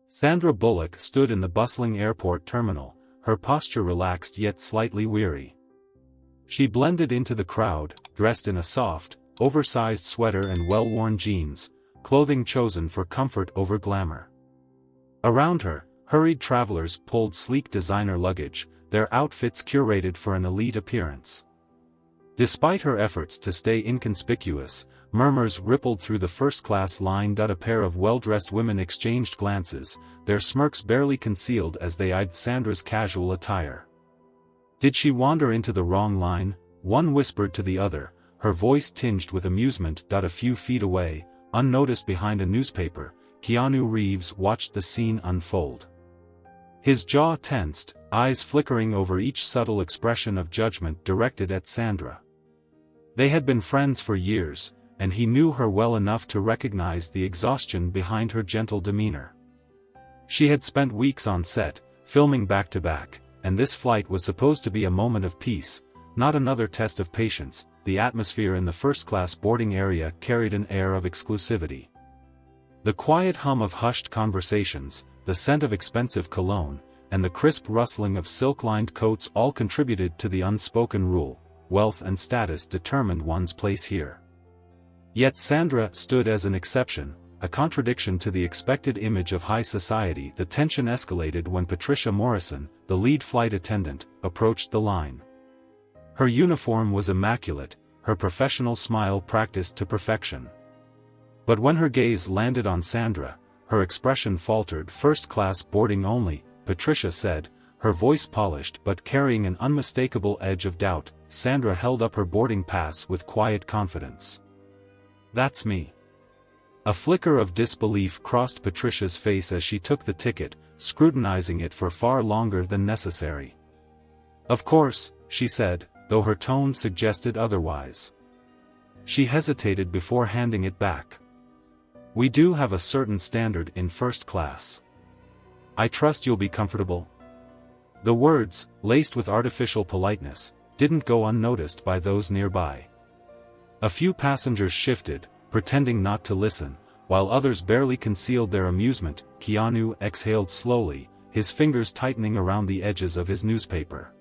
Sandra Bullock stood in the bustling airport terminal, her posture relaxed yet slightly weary. She blended into the crowd, dressed in a soft, oversized sweater and well-worn jeans, clothing chosen for comfort over glamour. Around her, hurried travelers pulled sleek designer luggage, their outfits curated for an elite appearance. Despite her efforts to stay inconspicuous, murmurs rippled through the first-class line. A pair of well-dressed women exchanged glances, their smirks barely concealed as they eyed Sandra's casual attire. Did she wander into the wrong line? One whispered to the other, her voice tinged with amusement. A few feet away, unnoticed behind a newspaper, Keanu Reeves watched the scene unfold. His jaw tensed, eyes flickering over each subtle expression of judgment directed at Sandra. They had been friends for years, and he knew her well enough to recognize the exhaustion behind her gentle demeanor. She had spent weeks on set, filming back-to-back, and this flight was supposed to be a moment of peace, not another test of patience. The atmosphere in the first-class boarding area carried an air of exclusivity. The quiet hum of hushed conversations, the scent of expensive cologne, and the crisp rustling of silk-lined coats all contributed to the unspoken rule: wealth and status determined one's place here. Yet Sandra stood as an exception, a contradiction to the expected image of high society. The tension escalated when Patricia Morrison, the lead flight attendant, approached the line. Her uniform was immaculate, her professional smile practiced to perfection. But when her gaze landed on Sandra, her expression faltered. "First-class boarding only," Patricia said, her voice polished but carrying an unmistakable edge of doubt. Sandra held up her boarding pass with quiet confidence. "That's me." A flicker of disbelief crossed Patricia's face as she took the ticket, scrutinizing it for far longer than necessary. "Of course," she said, though her tone suggested otherwise. She hesitated before handing it back. "We do have a certain standard in first class. I trust you'll be comfortable." The words, laced with artificial politeness, didn't go unnoticed by those nearby. A few passengers shifted, pretending not to listen, while others barely concealed their amusement. Keanu exhaled slowly, his fingers tightening around the edges of his newspaper.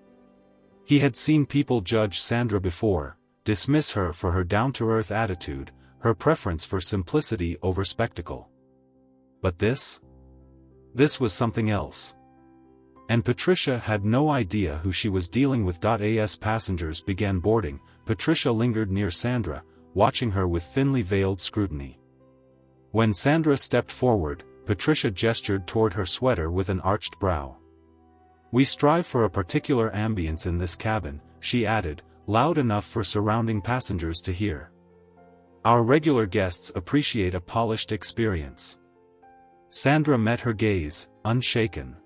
He had seen people judge Sandra before, dismiss her for her down-to-earth attitude, her preference for simplicity over spectacle. But this was something else. And Patricia had no idea who she was dealing with. As passengers began boarding, Patricia lingered near Sandra, watching her with thinly veiled scrutiny. When Sandra stepped forward, Patricia gestured toward her sweater with an arched brow. "We strive for a particular ambience in this cabin," she added, loud enough for surrounding passengers to hear. "Our regular guests appreciate a polished experience." Sandra met her gaze, unshaken.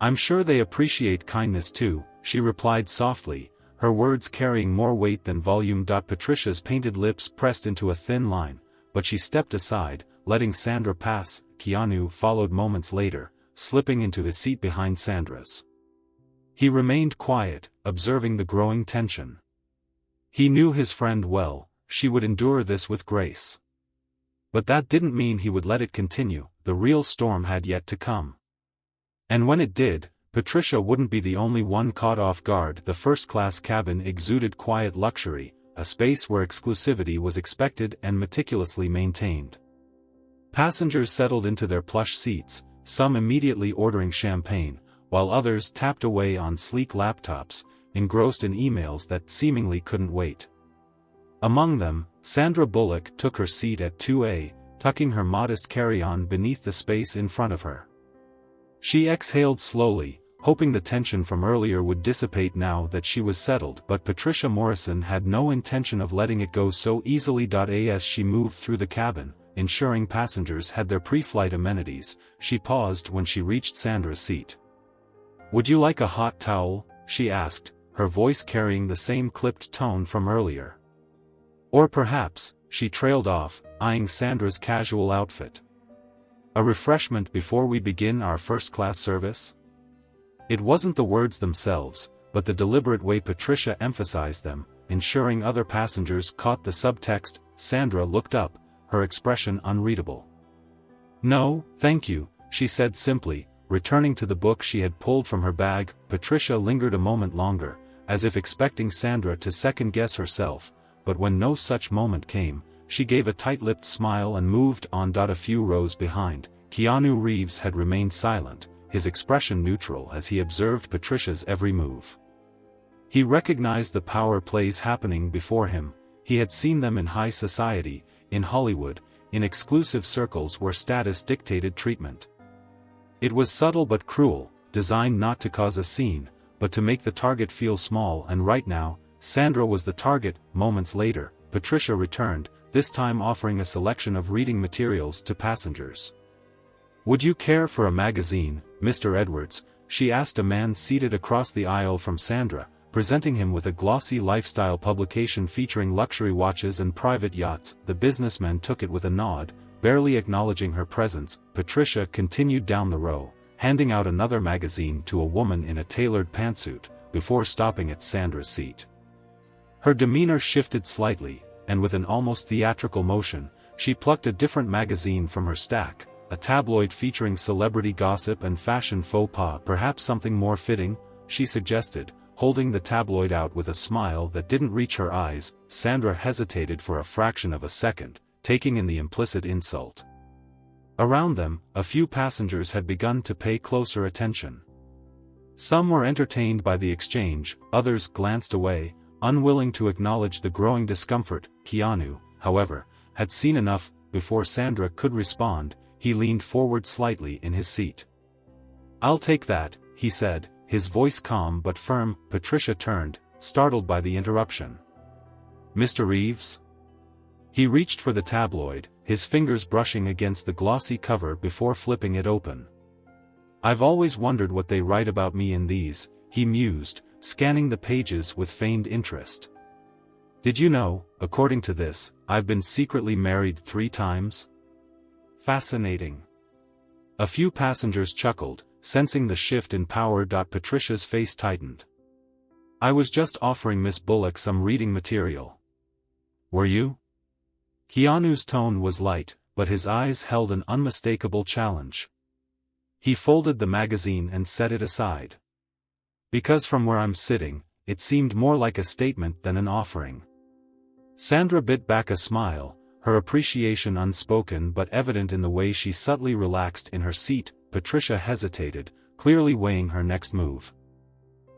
"I'm sure they appreciate kindness too," she replied softly, her words carrying more weight than volume. Patricia's painted lips pressed into a thin line, but she stepped aside, letting Sandra pass. Keanu followed moments later, slipping into his seat behind Sandra's. He remained quiet, observing the growing tension. He knew his friend well, she would endure this with grace. But that didn't mean he would let it continue. The real storm had yet to come. And when it did, Patricia wouldn't be the only one caught off guard. The first-class cabin exuded quiet luxury, a space where exclusivity was expected and meticulously maintained. Passengers settled into their plush seats, some immediately ordering champagne, while others tapped away on sleek laptops, engrossed in emails that seemingly couldn't wait. Among them, Sandra Bullock took her seat at 2A, tucking her modest carry-on beneath the space in front of her. She exhaled slowly, hoping the tension from earlier would dissipate now that she was settled. But Patricia Morrison had no intention of letting it go so easily. As she moved through the cabin, ensuring passengers had their pre-flight amenities, she paused when she reached Sandra's seat. "Would you like a hot towel?" she asked, her voice carrying the same clipped tone from earlier. "Or perhaps," she trailed off, eyeing Sandra's casual outfit, "a refreshment before we begin our first-class service?" It wasn't the words themselves, but the deliberate way Patricia emphasized them, ensuring other passengers caught the subtext. Sandra looked up, her expression unreadable. "No, thank you," she said simply, returning to the book she had pulled from her bag. Patricia lingered a moment longer, as if expecting Sandra to second-guess herself, but when no such moment came, she gave a tight-lipped smile and moved on. A few rows behind, Keanu Reeves had remained silent, his expression neutral as he observed Patricia's every move. He recognized the power plays happening before him. He had seen them in high society, in Hollywood, in exclusive circles where status dictated treatment. It was subtle but cruel, designed not to cause a scene, but to make the target feel small. And right now, Sandra was the target. Moments later, Patricia returned, this time offering a selection of reading materials to passengers. "Would you care for a magazine, Mr. Edwards?" she asked a man seated across the aisle from Sandra, presenting him with a glossy lifestyle publication featuring luxury watches and private yachts. The businessman took it with a nod, barely acknowledging her presence. Patricia continued down the row, handing out another magazine to a woman in a tailored pantsuit, before stopping at Sandra's seat. Her demeanor shifted slightly, and with an almost theatrical motion, she plucked a different magazine from her stack, a tabloid featuring celebrity gossip and fashion faux pas. "Perhaps something more fitting," she suggested, holding the tabloid out with a smile that didn't reach her eyes. Sandra hesitated for a fraction of a second, taking in the implicit insult. Around them, a few passengers had begun to pay closer attention. Some were entertained by the exchange, others glanced away, unwilling to acknowledge the growing discomfort. Keanu, however, had seen enough. Before Sandra could respond, he leaned forward slightly in his seat. "I'll take that," he said, his voice calm but firm. Patricia turned, startled by the interruption. "Mr. Reeves?" He reached for the tabloid, his fingers brushing against the glossy cover before flipping it open. "I've always wondered what they write about me in these," he mused, scanning the pages with feigned interest. "Did you know, according to this, I've been secretly married 3 times? Fascinating." A few passengers chuckled, sensing the shift in power. Patricia's face tightened. "I was just offering Miss Bullock some reading material." "Were you?" Keanu's tone was light, but his eyes held an unmistakable challenge. He folded the magazine and set it aside. "Because from where I'm sitting, it seemed more like a statement than an offering." Sandra bit back a smile, her appreciation unspoken but evident in the way she subtly relaxed in her seat. Patricia hesitated, clearly weighing her next move.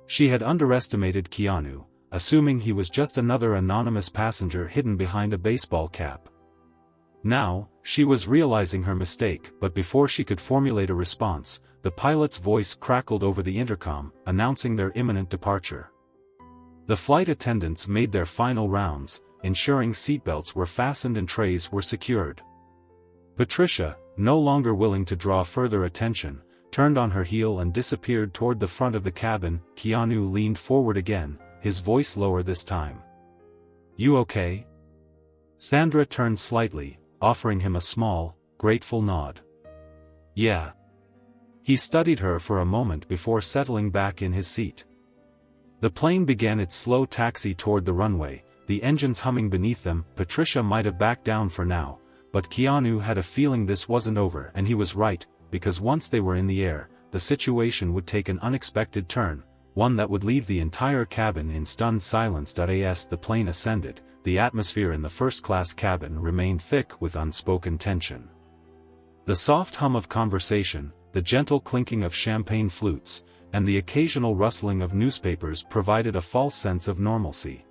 She had underestimated Keanu, assuming he was just another anonymous passenger hidden behind a baseball cap. Now, she was realizing her mistake, but before she could formulate a response, the pilot's voice crackled over the intercom, announcing their imminent departure. The flight attendants made their final rounds, ensuring seatbelts were fastened and trays were secured. Patricia, no longer willing to draw further attention, turned on her heel and disappeared toward the front of the cabin. Keanu leaned forward again, his voice lower this time. "You okay?" Sandra turned slightly, offering him a small, grateful nod. "Yeah." He studied her for a moment before settling back in his seat. The plane began its slow taxi toward the runway, the engines humming beneath them. Patricia might have backed down for now, but Keanu had a feeling this wasn't over, and he was right, because once they were in the air, the situation would take an unexpected turn, one that would leave the entire cabin in stunned silence. As the plane ascended, the atmosphere in the first-class cabin remained thick with unspoken tension. The soft hum of conversation, the gentle clinking of champagne flutes, and the occasional rustling of newspapers provided a false sense of normalcy.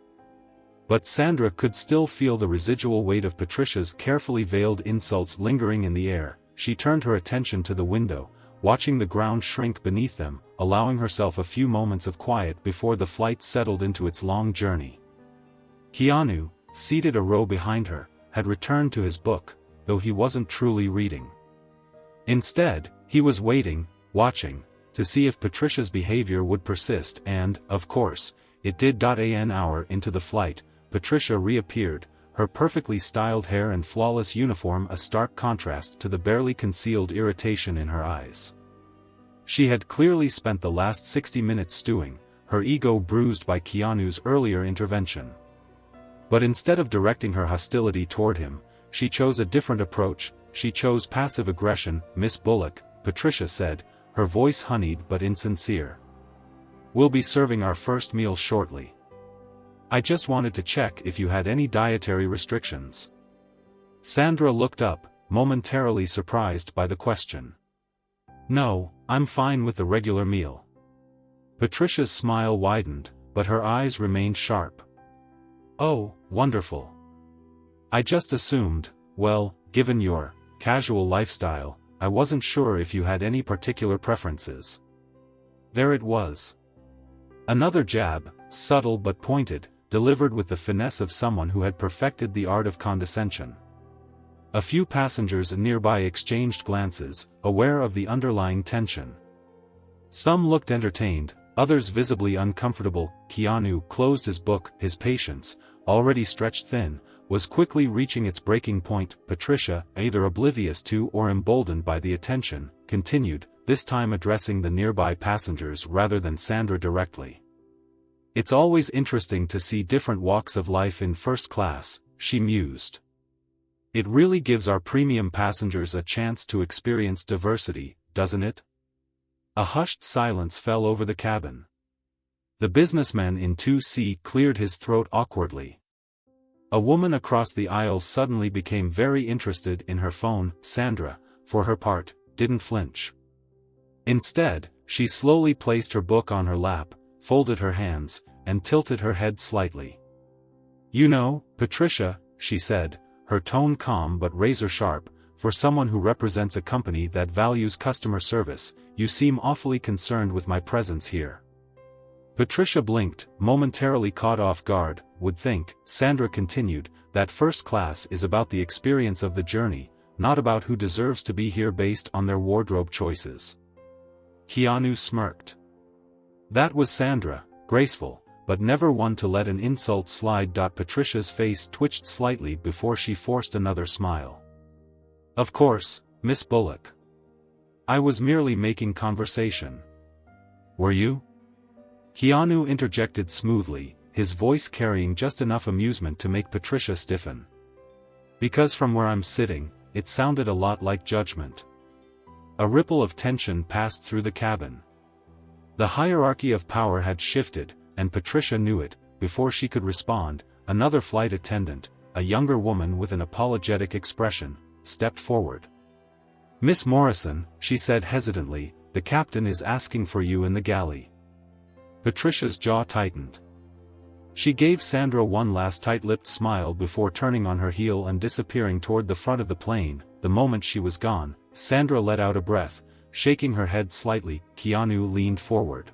But Sandra could still feel the residual weight of Patricia's carefully veiled insults lingering in the air. She turned her attention to the window, watching the ground shrink beneath them, allowing herself a few moments of quiet before the flight settled into its long journey. Keanu, seated a row behind her, had returned to his book, though he wasn't truly reading. Instead, he was waiting, watching, to see if Patricia's behavior would persist, and, of course, it did. An hour into the flight, Patricia reappeared, her perfectly styled hair and flawless uniform a stark contrast to the barely concealed irritation in her eyes. She had clearly spent the last 60 minutes stewing, her ego bruised by Keanu's earlier intervention. But instead of directing her hostility toward him, she chose a different approach. She chose passive aggression. "Miss Bullock, Patricia said, her voice honeyed but insincere. "We'll be serving our first meal shortly. I just wanted to check if you had any dietary restrictions." Sandra looked up, momentarily surprised by the question. "No, I'm fine with the regular meal." Patricia's smile widened, but her eyes remained sharp. "Oh, wonderful. I just assumed, well, given your casual lifestyle, I wasn't sure if you had any particular preferences." There it was. Another jab, subtle but pointed, delivered with the finesse of someone who had perfected the art of condescension. A few passengers nearby exchanged glances, aware of the underlying tension. Some looked entertained, others visibly uncomfortable. Keanu closed his book. His patience, already stretched thin, was quickly reaching its breaking point. Patricia, either oblivious to or emboldened by the attention, continued, this time addressing the nearby passengers rather than Sandra directly. "It's always interesting to see different walks of life in first class," she mused. "It really gives our premium passengers a chance to experience diversity, doesn't it?" A hushed silence fell over the cabin. The businessman in 2C cleared his throat awkwardly. A woman across the aisle suddenly became very interested in her phone. Sandra, for her part, didn't flinch. Instead, she slowly placed her book on her lap, folded her hands, and tilted her head slightly. "You know, Patricia," she said, her tone calm but razor-sharp, "for someone who represents a company that values customer service, you seem awfully concerned with my presence here." Patricia blinked, momentarily caught off guard. "Would think," Sandra continued, "that first class is about the experience of the journey, not about who deserves to be here based on their wardrobe choices." Keanu smirked. That was Sandra, graceful, but never one to let an insult slide. Patricia's face twitched slightly before she forced another smile. "Of course, Miss Bullock. I was merely making conversation." "Were you?" Keanu interjected smoothly, his voice carrying just enough amusement to make Patricia stiffen. "Because from where I'm sitting, it sounded a lot like judgment." A ripple of tension passed through the cabin. The hierarchy of power had shifted, and Patricia knew it. Before she could respond, another flight attendant, a younger woman with an apologetic expression, stepped forward. "Miss Morrison," she said hesitantly, "the captain is asking for you in the galley." Patricia's jaw tightened. She gave Sandra one last tight-lipped smile before turning on her heel and disappearing toward the front of the plane. The moment she was gone, Sandra let out a breath, shaking her head slightly. Keanu leaned forward.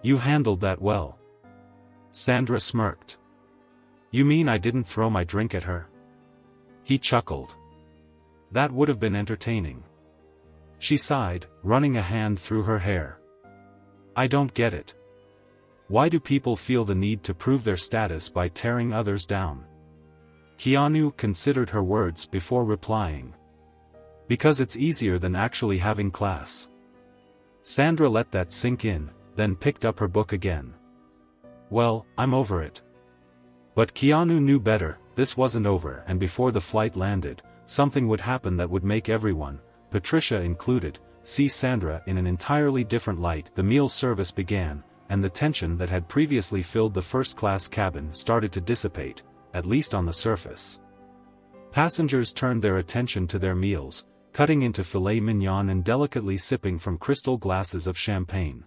"You handled that well." Sandra smirked. "You mean I didn't throw my drink at her?" He chuckled. "That would have been entertaining." She sighed, running a hand through her hair. "I don't get it. Why do people feel the need to prove their status by tearing others down?" Keanu considered her words before replying. "Because it's easier than actually having class." Sandra let that sink in, then picked up her book again. "Well, I'm over it." But Keanu knew better. This wasn't over, and before the flight landed, something would happen that would make everyone, Patricia included, see Sandra in an entirely different light. The meal service began, and the tension that had previously filled the first-class cabin started to dissipate, at least on the surface. Passengers turned their attention to their meals, cutting into filet mignon and delicately sipping from crystal glasses of champagne.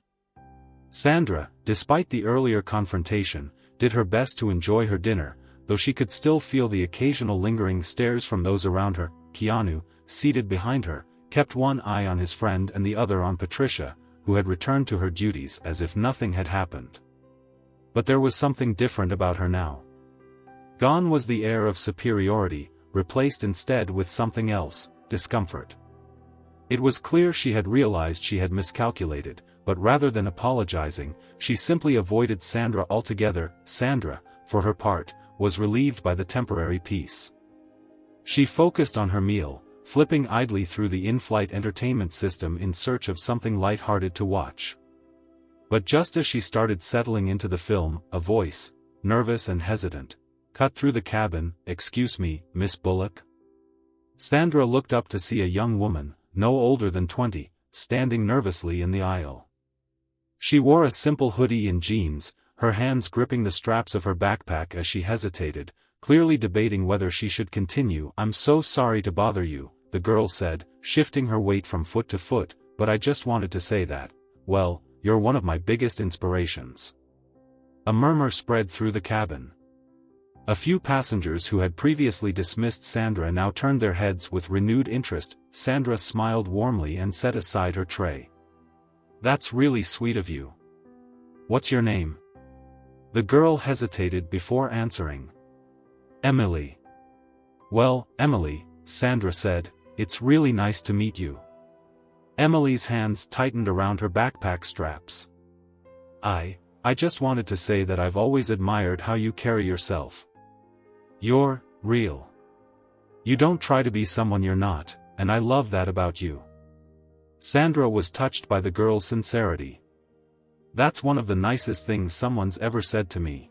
Sandra, despite the earlier confrontation, did her best to enjoy her dinner, though she could still feel the occasional lingering stares from those around her. Keanu, seated behind her, kept one eye on his friend and the other on Patricia, who had returned to her duties as if nothing had happened. But there was something different about her now. Gone was the air of superiority, replaced instead with something else, discomfort. It was clear she had realized she had miscalculated, but rather than apologizing, she simply avoided Sandra altogether. Sandra, for her part, was relieved by the temporary peace. She focused on her meal, flipping idly through the in-flight entertainment system in search of something light-hearted to watch. But just as she started settling into the film, a voice, nervous and hesitant, cut through the cabin. "Excuse me, Miss Bullock?" Sandra looked up to see a young woman, no older than 20, standing nervously in the aisle. She wore a simple hoodie and jeans, her hands gripping the straps of her backpack as she hesitated, clearly debating whether she should continue. "I'm so sorry to bother you," the girl said, shifting her weight from foot to foot, "but I just wanted to say that, well, you're one of my biggest inspirations." A murmur spread through the cabin. A few passengers who had previously dismissed Sandra now turned their heads with renewed interest. Sandra smiled warmly and set aside her tray. "That's really sweet of you. What's your name?" The girl hesitated before answering. "Emily." "Well, Emily," Sandra said, "it's really nice to meet you." Emily's hands tightened around her backpack straps. I just wanted to say that I've always admired how you carry yourself. You're real. You don't try to be someone you're not, and I love that about you." Sandra was touched by the girl's sincerity. "That's one of the nicest things someone's ever said to me."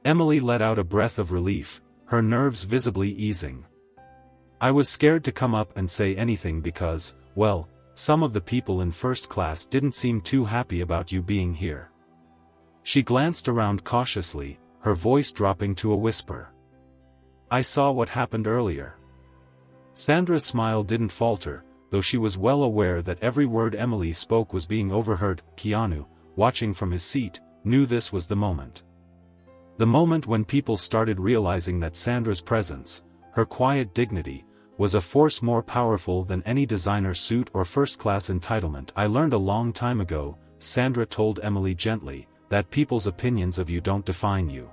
Emily let out a breath of relief, her nerves visibly easing. "I was scared to come up and say anything because, well, some of the people in first class didn't seem too happy about you being here." She glanced around cautiously, her voice dropping to a whisper. "I saw what happened earlier." Sandra's smile didn't falter, though she was well aware that every word Emily spoke was being overheard. Keanu, watching from his seat, knew this was the moment. The moment when people started realizing that Sandra's presence, her quiet dignity, was a force more powerful than any designer suit or first-class entitlement. "I learned a long time ago," Sandra told Emily gently, "that people's opinions of you don't define you.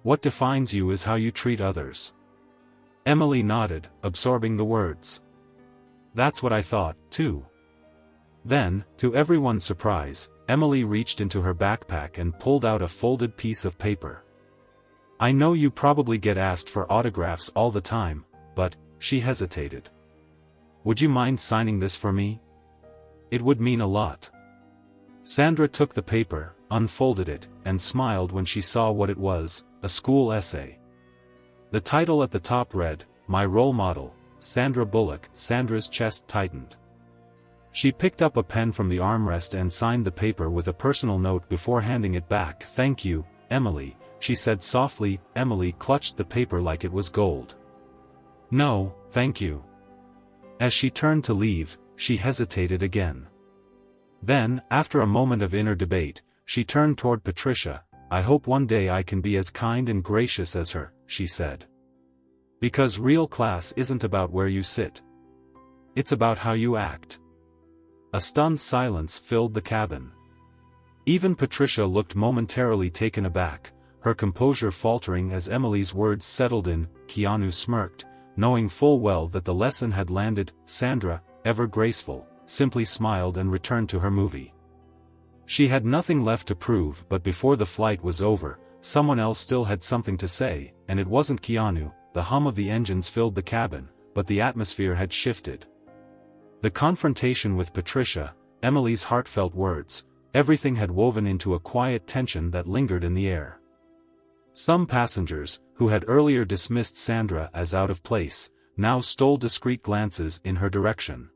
What defines you is how you treat others." Emily nodded, absorbing the words. "That's what I thought, too." Then, to everyone's surprise, Emily reached into her backpack and pulled out a folded piece of paper. "I know you probably get asked for autographs all the time, but," she hesitated. "Would you mind signing this for me? It would mean a lot." Sandra took the paper, unfolded it, and smiled when she saw what it was, a school essay. The title at the top read, "My Role Model, Sandra Bullock." Sandra's chest tightened. She picked up a pen from the armrest and signed the paper with a personal note before handing it back. "Thank you, Emily," she said softly. Emily clutched the paper like it was gold. "No, thank you." As she turned to leave, she hesitated again. Then, after a moment of inner debate, she turned toward Patricia. "I hope one day I can be as kind and gracious as her," she said. "Because real class isn't about where you sit. It's about how you act." A stunned silence filled the cabin. Even Patricia looked momentarily taken aback, her composure faltering as Emily's words settled in. Keanu smirked, knowing full well that the lesson had landed. Sandra, ever graceful, simply smiled and returned to her movie. She had nothing left to prove, but before the flight was over, someone else still had something to say, and it wasn't Keanu. The hum of the engines filled the cabin, but the atmosphere had shifted. The confrontation with Patricia, Emily's heartfelt words, everything had woven into a quiet tension that lingered in the air. Some passengers, who had earlier dismissed Sandra as out of place, now stole discreet glances in her direction.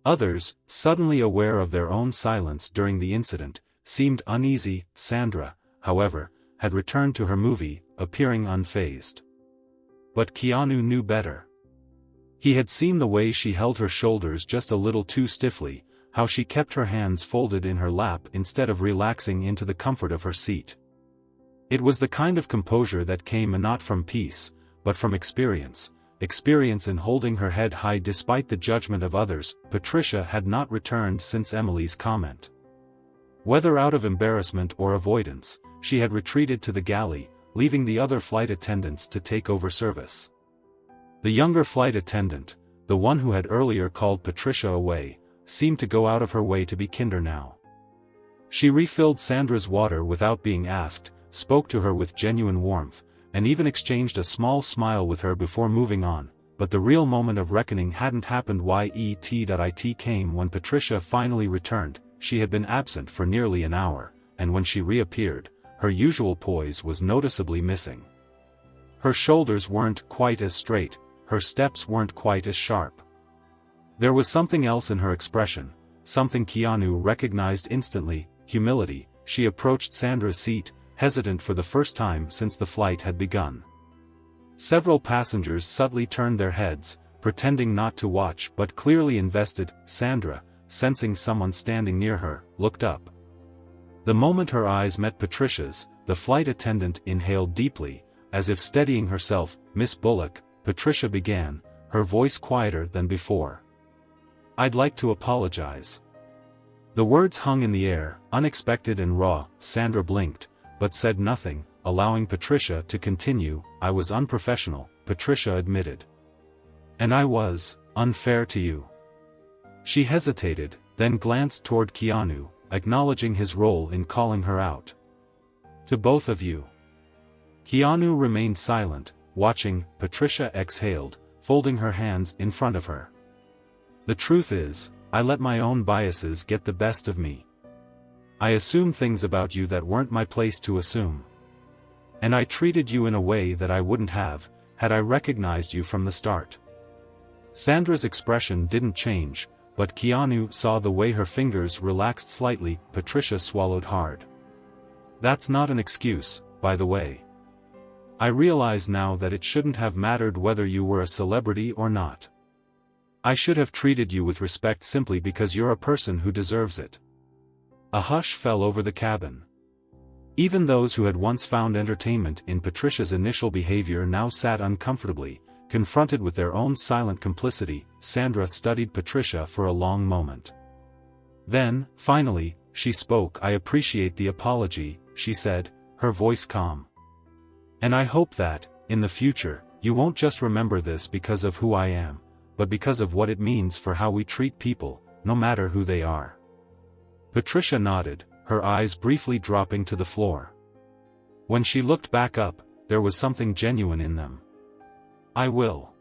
Others, suddenly aware of their own silence during the incident, seemed uneasy. Sandra, however, had returned to her movie, appearing unfazed. But Keanu knew better. He had seen the way she held her shoulders just a little too stiffly, how she kept her hands folded in her lap instead of relaxing into the comfort of her seat. It was the kind of composure that came not from peace, but from experience in holding her head high despite the judgment of others. Patricia had not returned since Emily's comment. Whether out of embarrassment or avoidance, she had retreated to the galley, leaving the other flight attendants to take over service. The younger flight attendant, the one who had earlier called Patricia away, seemed to go out of her way to be kinder now. She refilled Sandra's water without being asked, spoke to her with genuine warmth, and even exchanged a small smile with her before moving on. But the real moment of reckoning hadn't happened yet. It came when Patricia finally returned. She had been absent for nearly an hour, and when she reappeared, her usual poise was noticeably missing. Her shoulders weren't quite as straight, her steps weren't quite as sharp. There was something else in her expression, something Keanu recognized instantly: humility. She approached Sandra's seat, hesitant for the first time since the flight had begun. Several passengers subtly turned their heads, pretending not to watch but clearly invested. Sandra, sensing someone standing near her, looked up. The moment her eyes met Patricia's, the flight attendant inhaled deeply, as if steadying herself. "Miss Bullock," Patricia began, her voice quieter than before. "I'd like to apologize." The words hung in the air, unexpected and raw. Sandra blinked, but said nothing, allowing Patricia to continue. "I was unprofessional," Patricia admitted. "And I was unfair to you." She hesitated, then glanced toward Keanu, acknowledging his role in calling her out. "To both of you." Keanu remained silent, watching. Patricia exhaled, folding her hands in front of her. "The truth is, I let my own biases get the best of me. I assumed things about you that weren't my place to assume. And I treated you in a way that I wouldn't have, had I recognized you from the start." Sandra's expression didn't change, but Keanu saw the way her fingers relaxed slightly. Patricia swallowed hard. "That's not an excuse, by the way. I realize now that it shouldn't have mattered whether you were a celebrity or not. I should have treated you with respect simply because you're a person who deserves it." A hush fell over the cabin. Even those who had once found entertainment in Patricia's initial behavior now sat uncomfortably, confronted with their own silent complicity. Sandra studied Patricia for a long moment. Then, finally, she spoke. "I appreciate the apology," she said, her voice calm. "And I hope that, in the future, you won't just remember this because of who I am, but because of what it means for how we treat people, no matter who they are." Patricia nodded, her eyes briefly dropping to the floor. When she looked back up, there was something genuine in them. "I will."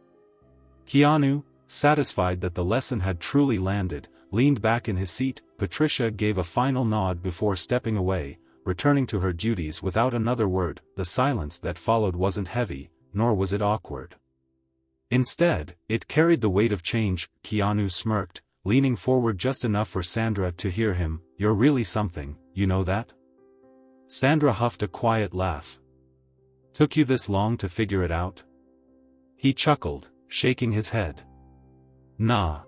Keanu, satisfied that the lesson had truly landed, leaned back in his seat. Patricia gave a final nod before stepping away, returning to her duties without another word. The silence that followed wasn't heavy, nor was it awkward. Instead, it carried the weight of change. Keanu smirked, leaning forward just enough for Sandra to hear him. "You're really something, you know that?" Sandra huffed a quiet laugh. "Took you this long to figure it out?" He chuckled, shaking his head. "Nah.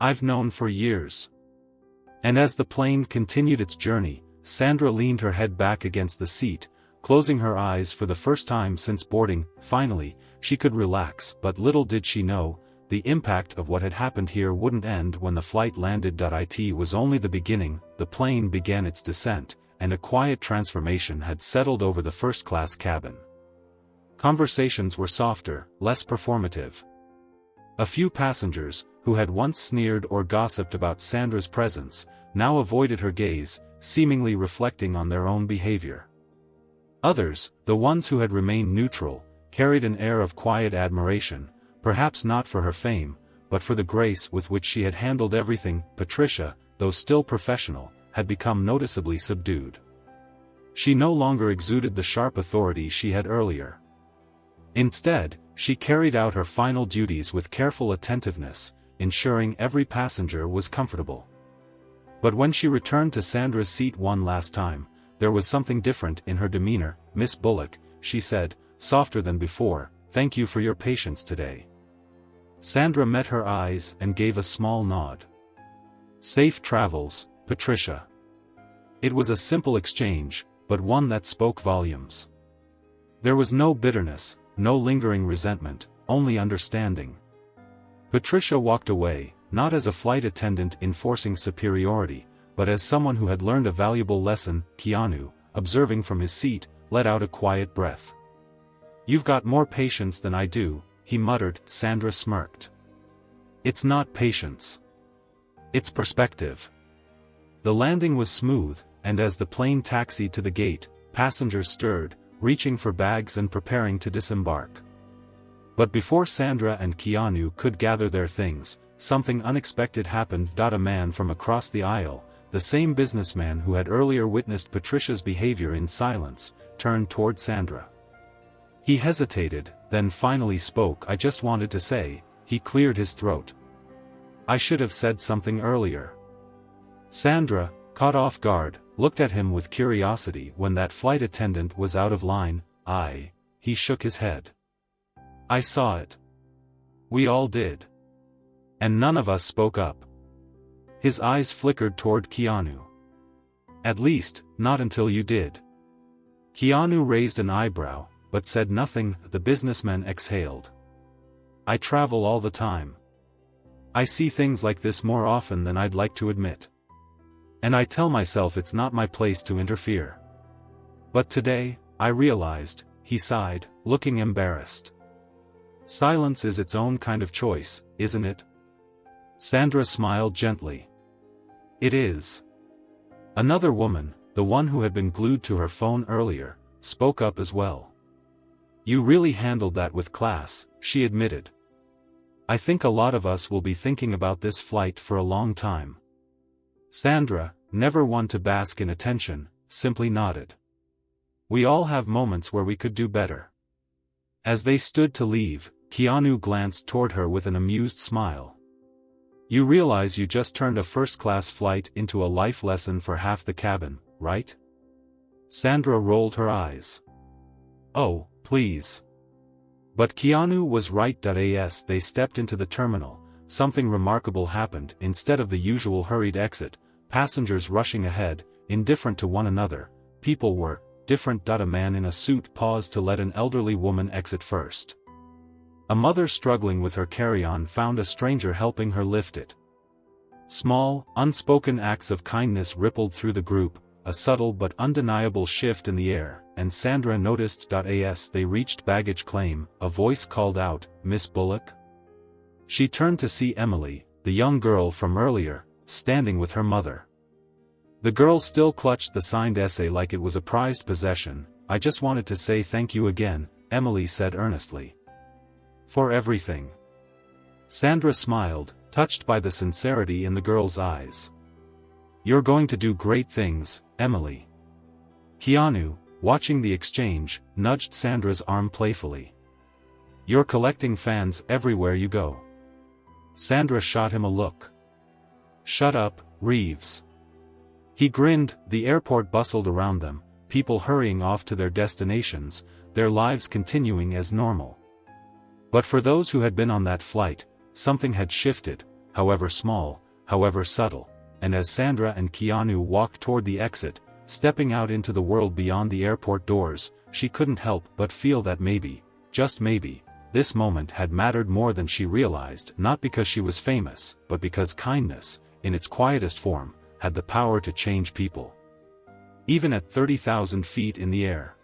I've known for years." And as the plane continued its journey, Sandra leaned her head back against the seat, closing her eyes for the first time since boarding. Finally, she could relax, but little did she know, the impact of what had happened here wouldn't end when the flight landed. It was only the beginning. The plane began its descent, and a quiet transformation had settled over the first-class cabin. Conversations were softer, less performative. A few passengers, who had once sneered or gossiped about Sandra's presence, now avoided her gaze, seemingly reflecting on their own behavior. Others, the ones who had remained neutral, carried an air of quiet admiration, perhaps not for her fame, but for the grace with which she had handled everything. Patricia, though still professional, had become noticeably subdued. She no longer exuded the sharp authority she had earlier. Instead, she carried out her final duties with careful attentiveness, ensuring every passenger was comfortable. But when she returned to Sandra's seat one last time, there was something different in her demeanor. "Miss Bullock," she said, softer than before, "thank you for your patience today." Sandra met her eyes and gave a small nod. "Safe travels, Patricia." It was a simple exchange, but one that spoke volumes. There was no bitterness, no lingering resentment, only understanding. Patricia walked away, not as a flight attendant enforcing superiority, but as someone who had learned a valuable lesson. Keanu, observing from his seat, let out a quiet breath. "You've got more patience than I do," he muttered. Sandra smirked. "It's not patience. It's perspective." The landing was smooth, and as the plane taxied to the gate, passengers stirred, reaching for bags and preparing to disembark. But before Sandra and Keanu could gather their things, something unexpected happened. A man from across the aisle, the same businessman who had earlier witnessed Patricia's behavior in silence, turned toward Sandra. He hesitated, then finally spoke. "I just wanted to say," he cleared his throat. I should have said something earlier. Sandra, caught off guard, looked at him with curiosity when that flight attendant was out of line. He shook his head. I saw it. We all did. And none of us spoke up. His eyes flickered toward Keanu. At least, not until you did. Keanu raised an eyebrow, but said nothing. The businessman exhaled. I travel all the time. I see things like this more often than I'd like to admit. And I tell myself it's not my place to interfere. But today, I realized, he sighed, looking embarrassed. Silence is its own kind of choice, isn't it? Sandra smiled gently. It is. Another woman, the one who had been glued to her phone earlier, spoke up as well. You really handled that with class, she admitted. I think a lot of us will be thinking about this flight for a long time. Sandra, never one to bask in attention, simply nodded. We all have moments where we could do better. As they stood to leave, Keanu glanced toward her with an amused smile. You realize you just turned a first-class flight into a life lesson for half the cabin, right? Sandra rolled her eyes. Oh, please. But Keanu was right. As they stepped into the terminal, something remarkable happened. Instead of the usual hurried exit, passengers rushing ahead, indifferent to one another, people were different. A man in a suit paused to let an elderly woman exit first. A mother struggling with her carry-on found a stranger helping her lift it. Small, unspoken acts of kindness rippled through the group, a subtle but undeniable shift in the air, and Sandra noticed. As they reached baggage claim, a voice called out, Miss Bullock? She turned to see Emily, the young girl from earlier, standing with her mother. The girl still clutched the signed essay like it was a prized possession. I just wanted to say thank you again, Emily said earnestly. For everything. Sandra smiled, touched by the sincerity in the girl's eyes. You're going to do great things, Emily. Keanu, watching the exchange, nudged Sandra's arm playfully. You're collecting fans everywhere you go. Sandra shot him a look. Shut up, Reeves. He grinned. The airport bustled around them, people hurrying off to their destinations, their lives continuing as normal. But for those who had been on that flight, something had shifted, however small, however subtle, and as Sandra and Keanu walked toward the exit, stepping out into the world beyond the airport doors, she couldn't help but feel that maybe, just maybe, this moment had mattered more than she realized, not because she was famous, but because kindness, in its quietest form, had the power to change people. Even at 30,000 feet in the air.